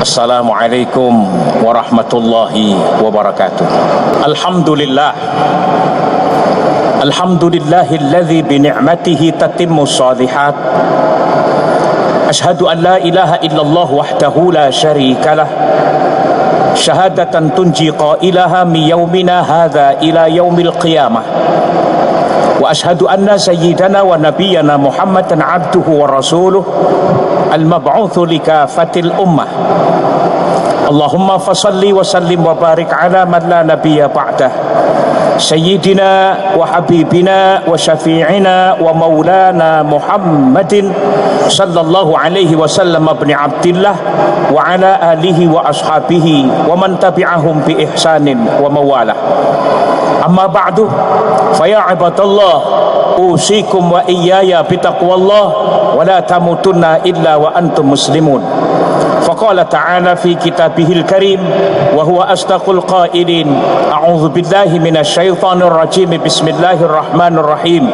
Assalamualaikum warahmatullahi wabarakatuh. Alhamdulillah. Alhamdulillahilladzi bi ni'matihi tatimmu shalihat. Ashhadu an la ilaha illallah wahdahu la syarikalah. Syahadatan tunji qailaha min yaumina hadza ila yaumil qiyamah. Wa ashhadu anna sayyidana wa nabiyyana Muhammadan abduhu wa rasuluh al-mab'utsu likafatil ummah. Allahumma fasalli wa sallim wa barik ala man la nabiyya ba'dah. Sayyidina wa habibina wa syafi'ina wa maulana Muhammadin sallallahu alaihi wasallam ibn Abdillah wa ala alihi wa ashabihi wa man tabi'ahum bi ihsanin wa mawalah. Amma ba'du, fa ya ibadallah, usikum wa iyaya bitaqwallah wa la tamutunna illa wa antum muslimun. Faqala ta'ala fi kitabihil karim wa huwa asdaqul qailin, a'udzu billahi minasy syaithanir rajim, bismillahirrahmanirrahim.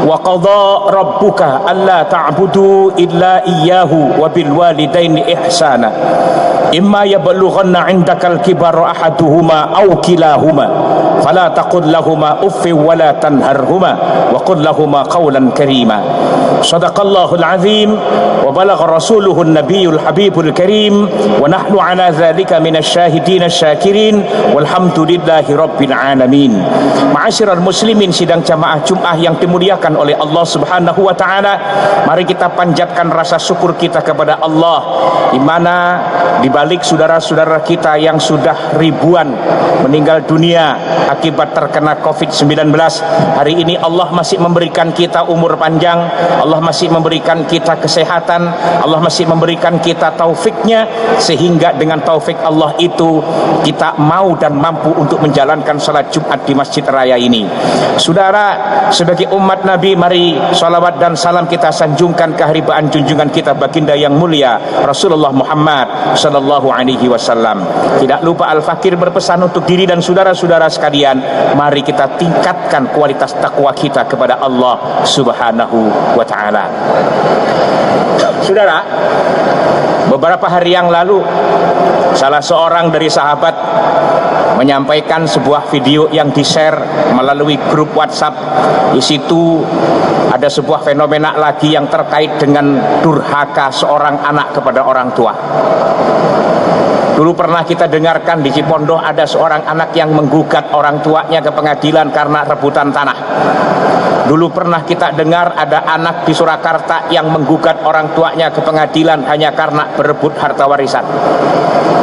Wa qadha rabbuka alla ta'budu illa iyyahu wa bil walidaini ihsana. Imma yablughanna 'indakal kibara ahaduhuma aw kilahuma fala taqul lahumā uffin wa la tanharhumā wa qul lahumā qawlan karīmā. Shadaqallahul 'azim wa balagha rasuluhun nabiyyul habibul karim wa nahnu 'ala dzalika minasy syahidin asy-syakirin walhamdulillahi rabbil alamin. Ma'asyiral muslimin, sidang jamaah Jumat yang dimuliakan oleh Allah Subhanahu wa taala, mari kita panjatkan rasa syukur kita kepada Allah, di mana di balik saudara-saudara kita yang sudah ribuan meninggal dunia akibat terkena COVID-19, hari ini Allah masih memberikan kita umur panjang, Allah masih memberikan kita kesehatan, Allah masih memberikan kita taufiknya, sehingga dengan taufik Allah itu kita mau dan mampu untuk menjalankan salat Jumat di Masjid Raya ini. Saudara, sebagai umat Nabi, mari salawat dan salam kita sanjungkan keharibaan junjungan kita baginda yang mulia Rasulullah Muhammad sallallahu alaihi wasallam. Tidak lupa Al-Fakir berpesan untuk diri dan saudara-saudara sekalian, mari kita tingkatkan kualitas takwa kita kepada Allah Subhanahu wa taala. Saudara, beberapa hari yang lalu salah seorang dari sahabat menyampaikan sebuah video yang di-share melalui grup WhatsApp. Di situ ada sebuah fenomena lagi yang terkait dengan durhaka seorang anak kepada orang tua. Dulu pernah kita dengarkan di Cipondoh ada seorang anak yang menggugat orang tuanya ke pengadilan karena rebutan tanah. Dulu pernah kita dengar ada anak di Surakarta yang menggugat orang tuanya ke pengadilan hanya karena berebut harta warisan.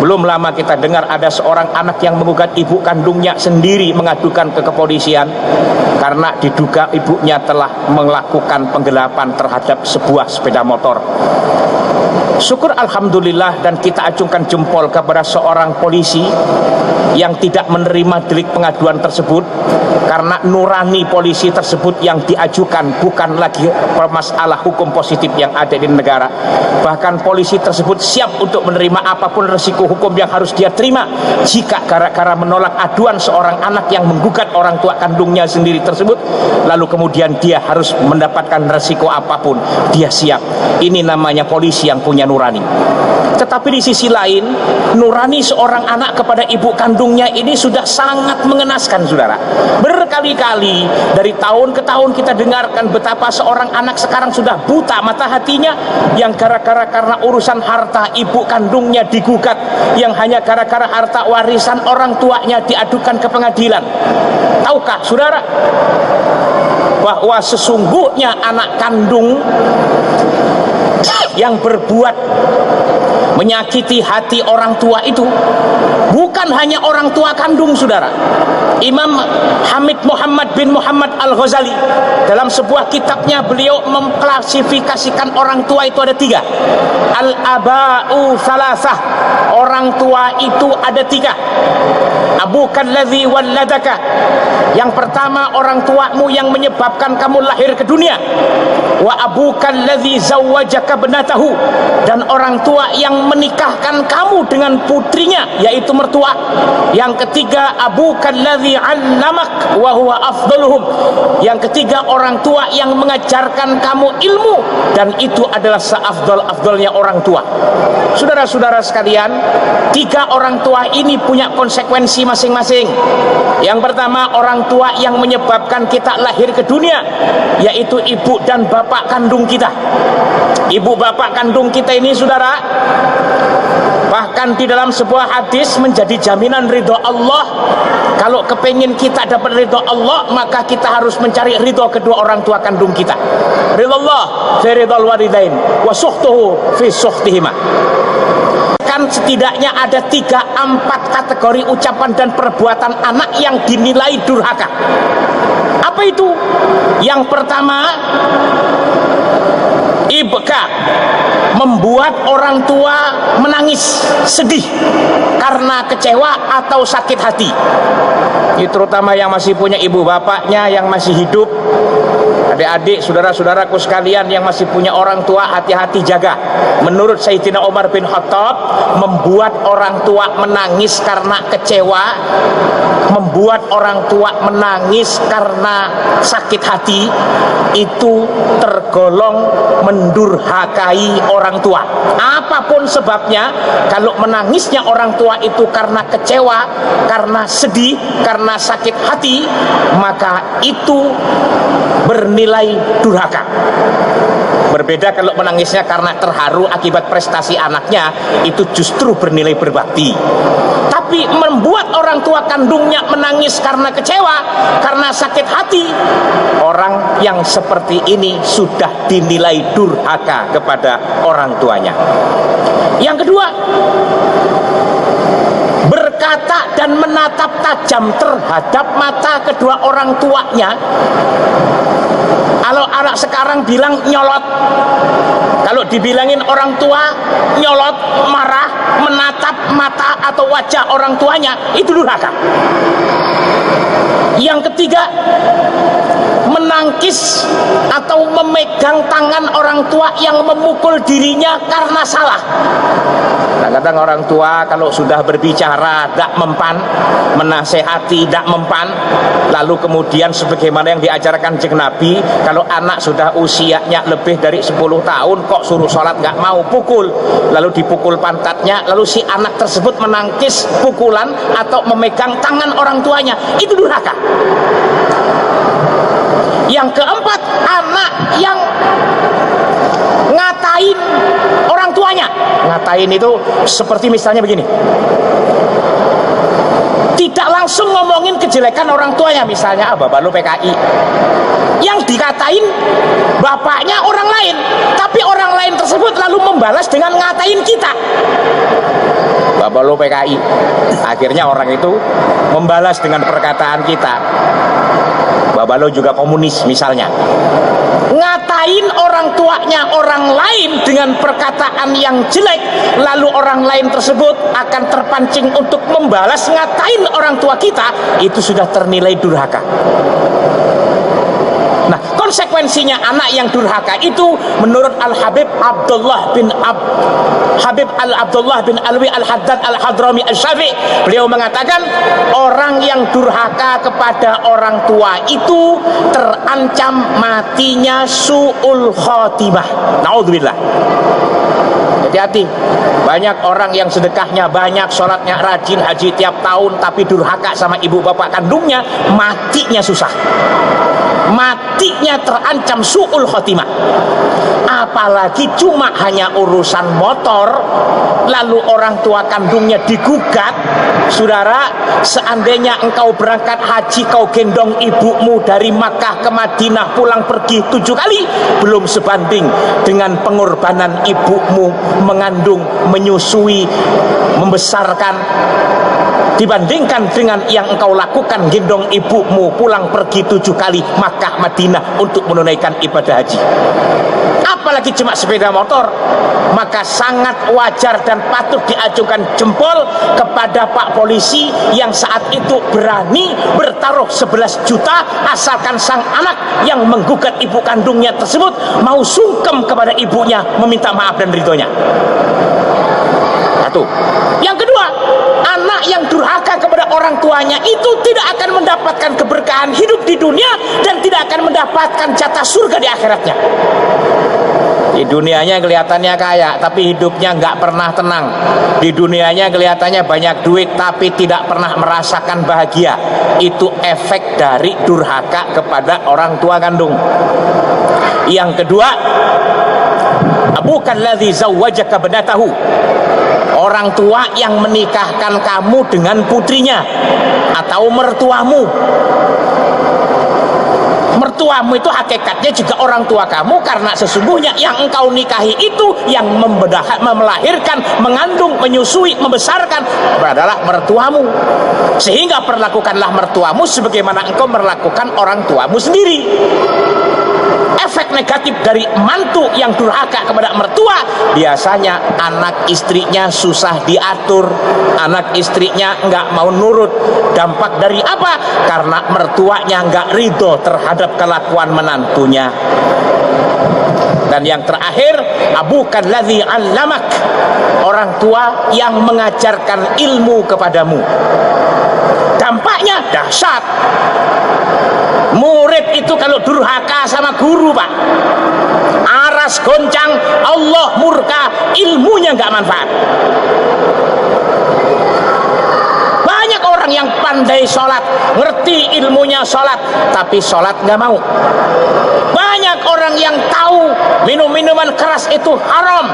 Belum lama kita dengar ada seorang anak yang menggugat ibu kandungnya sendiri, mengadukan ke kepolisian karena diduga ibunya telah melakukan penggelapan terhadap sebuah sepeda motor. Syukur alhamdulillah, dan kita acungkan jempol kepada seorang polisi yang tidak menerima delik pengaduan tersebut, karena nurani polisi tersebut yang diajukan bukan lagi masalah hukum positif yang ada di negara. Bahkan polisi tersebut siap untuk menerima apapun resiko hukum yang harus dia terima jika gara-gara menolak aduan seorang anak yang menggugat orang tua kandungnya sendiri tersebut, lalu kemudian dia harus mendapatkan resiko apapun, dia siap. Ini namanya polisi yang punya nurani. Tetapi di sisi lain, nurani seorang anak kepada ibu kandungnya ini sudah sangat mengenaskan, saudara. Berkali-kali dari tahun ke tahun kita dengarkan betapa seorang anak sekarang sudah buta mata hatinya, yang gara-gara karena urusan harta ibu kandungnya digugat, yang hanya gara-gara harta warisan orang tuanya diadukan ke pengadilan. Tahukah saudara bahwa sesungguhnya anak kandung yang berbuat menyakiti hati orang tua itu bukan hanya orang tua kandung, saudara. Imam Hamid Muhammad bin Muhammad Al-Ghazali dalam sebuah kitabnya, beliau mengklasifikasikan orang tua itu ada tiga. Al-aba'u salasah, orang tua itu ada tiga. Abuka alladzi walladaka, yang pertama orang tuamu yang menyebabkan kamu lahir ke dunia. Wa abuka alladzi zawwajaka binatahu, dan orang tua yang menikahkan kamu dengan putrinya, yaitu mertua. Yang ketiga, abuka alladzi 'allamak wa huwa afdaluhum. Yang ketiga, orang tua yang mengajarkan kamu ilmu, dan itu adalah seafdal-afdalnya orang tua. Saudara-saudara sekalian, tiga orang tua ini punya konsekuensi masing-masing. Yang pertama, orang tua yang menyebabkan kita lahir ke dunia, yaitu ibu dan bapak kandung kita. Ibu bapak kandung kita ini, saudara, bahkan di dalam sebuah hadis menjadi jaminan ridho Allah. Kalau kepingin kita dapat ridho Allah, maka kita harus mencari ridho kedua orang tua kandung kita. Ridho Allah fi ridhal walidain wa sukhtuhu fi sukhtihima. Kan setidaknya ada 3-4 kategori ucapan dan perbuatan anak yang dinilai durhaka. Apa itu? Yang pertama, ibka, membuat orang tua menangis, sedih karena kecewa atau sakit hati. Ini terutama yang masih punya ibu bapaknya yang masih hidup. Adik-adik, saudara-saudaraku sekalian yang masih punya orang tua, hati-hati jaga. Menurut Sayyidina Umar bin Khattab, membuat orang tua menangis karena kecewa, membuat orang tua menangis karena sakit hati, itu tergolong mendurhakai orang tua. Apapun sebabnya, kalau menangisnya orang tua itu karena kecewa, karena sedih, karena sakit hati, maka itu bernilai durhaka. Berbeda kalau menangisnya karena terharu akibat prestasi anaknya, itu justru bernilai berbakti. Tapi membuat orang tua kandungnya menangis karena kecewa, karena sakit hati, orang yang seperti ini sudah dinilai durhaka kepada orang tuanya. Yang kedua, berkata dan menatap tajam terhadap mata kedua orang tuanya. Kalau anak sekarang bilang nyolot, kalau dibilangin orang tua nyolot, marah, menatap mata atau wajah orang tuanya, itu durhaka. Yang ketiga, menangkis atau memegang tangan orang tua yang memukul dirinya karena salah. Kadang-kadang orang tua kalau sudah berbicara tidak mempan, menasehati tidak mempan, lalu kemudian sebagaimana yang diajarkan Kanjeng Nabi, kalau anak sudah usianya lebih dari 10 tahun kok suruh sholat nggak mau, pukul, lalu dipukul pantatnya, lalu si anak tersebut menangkis pukulan atau memegang tangan orang tuanya, itu durhaka. Yang keempat, anak yang ngatain orang tuanya. Ngatain itu seperti misalnya begini, tidak langsung ngomongin kejelekan orang tuanya, misalnya bapak lu PKI, yang dikatain bapaknya orang lain, tapi orang lain tersebut lalu membalas dengan ngatain kita, bapak lu PKI. Akhirnya orang itu membalas dengan perkataan kita, bapak lu juga komunis misalnya. Ngatain orang tuanya orang lain dengan perkataan yang jelek, lalu orang lain tersebut akan terpancing untuk membalas ngatain orang tua kita, itu sudah ternilai durhaka. Nah, konsekuensinya anak yang durhaka itu menurut Al-Habib Abdullah bin Alwi Al-Haddad Al-Hadrami Al-Syafi'i, beliau mengatakan orang yang durhaka kepada orang tua itu terancam matinya su'ul khotimah. Naudzubillah. Hati-hati, banyak orang yang sedekahnya banyak, sholatnya rajin, haji tiap tahun, tapi durhaka sama ibu bapak kandungnya, matinya susah, matinya terancam su'ul khotimah. Apalagi cuma hanya urusan motor, lalu orang tua kandungnya digugat. Saudara, seandainya engkau berangkat haji, kau gendong ibumu dari Makkah ke Madinah pulang pergi 7 kali, belum sebanding dengan pengorbanan ibumu mengandung, menyusui, membesarkan, dibandingkan dengan yang engkau lakukan gendong ibumu pulang pergi 7 kali Makkah Madinah untuk menunaikan ibadah haji. Apalagi cuma sepeda motor, maka sangat wajar dan patut diacungkan jempol kepada Pak Polisi yang saat itu berani bertaruh 11 juta asalkan sang anak yang menggugat ibu kandungnya tersebut mau sungkem kepada ibunya meminta maaf dan ridhonya. Satu. Yang kedua, anak yang durhaka kepada orang tuanya itu tidak akan mendapatkan keberkahan hidup di dunia dan tidak akan mendapatkan jatah surga di akhiratnya. Di dunianya kelihatannya kaya, tapi hidupnya nggak pernah tenang. Di dunianya kelihatannya banyak duit, tapi tidak pernah merasakan bahagia. Itu efek dari durhaka kepada orang tua kandung. Yang kedua, abukan ladzi zawwajaka banatahu. Orang tua yang menikahkan kamu dengan putrinya atau mertuamu. Mertuamu itu hakikatnya juga orang tua kamu, karena sesungguhnya yang engkau nikahi itu yang melahirkan, mengandung, menyusui, membesarkan adalah mertuamu. Sehingga perlakukanlah mertuamu sebagaimana engkau melakukan orang tuamu sendiri. Efek negatif dari mantu yang durhaka kepada mertua, biasanya anak istrinya susah diatur, anak istrinya nggak mau nurut. Dampak dari apa? Karena mertuanya nggak ridho terhadap kelakuan menantunya. Dan yang terakhir, abukan ladzi 'allamak, orang tua yang mengajarkan ilmu kepadamu. Dampaknya dahsyat. Murid itu kalau durhaka sama guru, Pak, aras goncang, Allah murka, ilmunya nggak manfaat. Banyak orang yang pandai sholat, ngerti ilmunya sholat, tapi sholat nggak mau. Banyak orang yang tahu minum-minuman keras itu haram,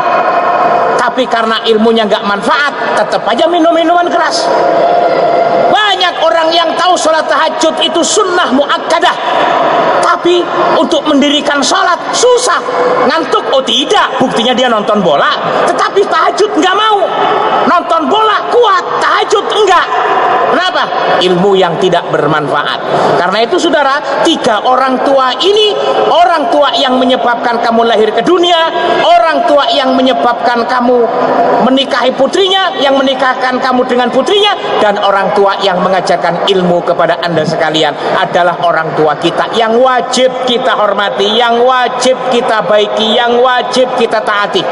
tapi karena ilmunya nggak manfaat, tetap aja minum-minuman keras. Banyak orang yang tahu sholat tahajud itu sunnah muakkadah, tapi untuk mendirikan sholat susah. Ngantuk? Oh tidak, buktinya dia nonton bola, tetapi tahajud nggak mau. Nonton bola kuat, tahajud enggak. Kenapa? Ilmu yang tidak bermanfaat. Karena itu saudara, tiga orang tua ini, orang tua yang menyebabkan kamu lahir ke dunia, orang tua yang menyebabkan kamu menikahi putrinya, yang menikahkan kamu dengan putrinya, dan orang tua yang mengajarkan ilmu kepada Anda sekalian adalah orang tua kita yang wajib kita hormati, yang wajib kita baiki, yang wajib kita taati.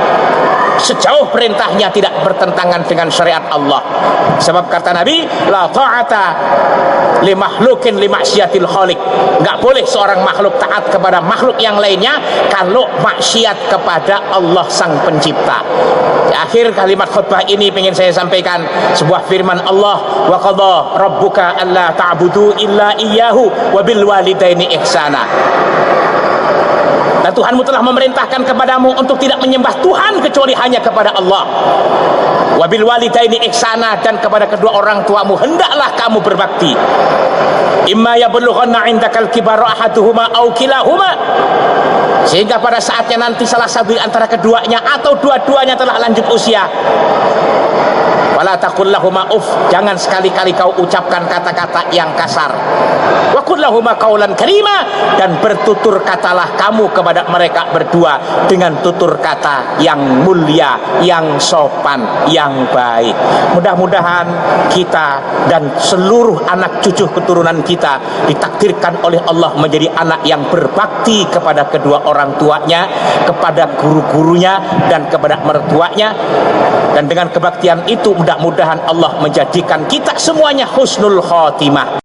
Sejauh perintahnya tidak bertentangan dengan syariat Allah. Sebab kata Nabi, la ta'ata li makhlukin li maksiatil khaliq. Enggak boleh seorang makhluk taat kepada makhluk yang lainnya kalau maksiat kepada Allah sang pencipta. Di akhir kalimat khutbah ini ingin saya sampaikan sebuah firman Allah, wa qadha rabbuka alla ta'budu illa iyyahu wa bil walidaini ihsana. Dan Tuhanmu telah memerintahkan kepadamu untuk tidak menyembah Tuhan kecuali hanya kepada Allah. Wabil walidaini ihsana, dan kepada kedua orang tuamu hendaklah kamu berbakti. Imma yablughanna 'indakal kibara ahaduhuma aw kilahuma, sehingga pada saatnya nanti salah satu antara keduanya atau dua-duanya telah lanjut usia, wala taqul lahuma uff, jangan sekali-kali kau ucapkan kata-kata yang kasar. Wa qul lahuma qaulan karima, dan bertutur katalah kamu kepada mereka berdua dengan tutur kata yang mulia, yang sopan, yang baik. Mudah-mudahan kita dan seluruh anak cucu keturunan kita ditakdirkan oleh Allah menjadi anak yang berbakti kepada kedua orang tuanya, kepada guru-gurunya, dan kepada mertuanya. Dan dengan kebaktian itu mudah-mudahan Allah menjadikan kita semuanya husnul khotimah.